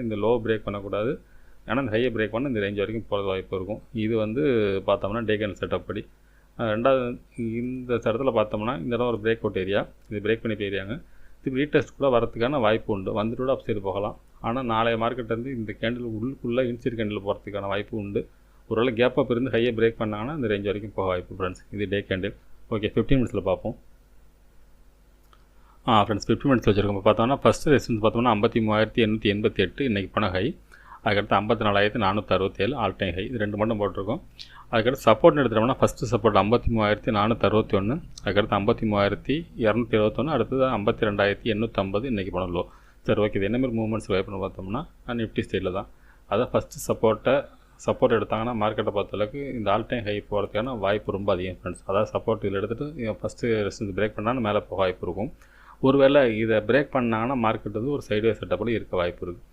இந்த low break பண்ணக்கூடாது. ஏன்னா இந்த ஹையை பிரேக் பண்ண இந்த ரேஞ்ச் வரைக்கும் போகிறது வாய்ப்பு இருக்கும். இது வந்து பார்த்தோம்னா டே கேண்டில் செட்டப் படி. ரெண்டாவது இந்த இடத்துல பார்த்தோம்னா இந்த இடம் ஒரு பிரேக் அவுட் ஏரியா, இது பிரேக் பண்ணி ஏரியாங்க. இது ரீடெஸ்ட் கூட வரதுக்கான வாய்ப்பு உண்டு, வந்துட்டு கூட அப்சைடு போகலாம். ஆனால் நாளைய மார்க்கெட் வந்து இந்த கேண்டில் உள்ளுக்குள்ளே இன்சைட் கேண்டில் போகிறதுக்கான வாய்ப்பு உண்டு. ஒருவேளை கேப் அப் இருந்து ஹையை பிரேக் பண்ணாங்கன்னா இந்த ரேஞ்ச் வரைக்கும் போக வாய்ப்பு ஃப்ரெண்ட்ஸ். இது டே கேண்டில். ஓகே, 15 மினிட்ஸில் பார்ப்போம். ஃப்ரெண்ட்ஸ் 15 மினிட்ஸ் வச்சுருக்கோம். பார்த்தோம்னா ஃபஸ்ட்டு ரெசிஸ்டன்ஸ் பார்த்தோம்னா 53,888 இன்றைக்கி போன ஹை. அதுக்கடுத்து 54,467 ஆல் டைம் ஹை. இது 2 மட்டும் போட்டிருக்கோம். அதுக்கடுத்து சப்போர்ட்னு எடுத்துட்டோம்னா ஃபஸ்ட்டு சப்போர்ட் 53,461, அதுக்கடுத்து 53,221, அடுத்தது 52,850 இன்றைக்கி போன லோ. சரி, ஓகே. இது என்ன மாதிரி மூவ்மெண்ட்ஸ் வைப்புன்னு பார்த்தோம்னா நிஃப்டி ஸ்டைலில் தான். அதான் ஃபஸ்ட்டு சப்போர்ட் எடுத்தாங்கன்னா மார்க்கெட்டை பொறுத்தளவுக்கு இந்த ஆல் டைம் ஹை போகிறதுக்கான வாய்ப்பு ரொம்ப அதிகம் ஃப்ரெண்ட்ஸ். அதாவது சப்போர்ட் இதில் எடுத்துகிட்டு ஃபஸ்ட்டு ரெசிஸ்டன்ஸ் பிரேக் பண்ணாலும் மேலே போக வாய்ப்பு இருக்கும். ஒருவேளை இதை பிரேக் பண்ணாங்கன்னா மார்க்கெட் வந்து ஒரு சைட்வே செட்டப்பில் இருக்க வாய்ப்பு இருக்குது.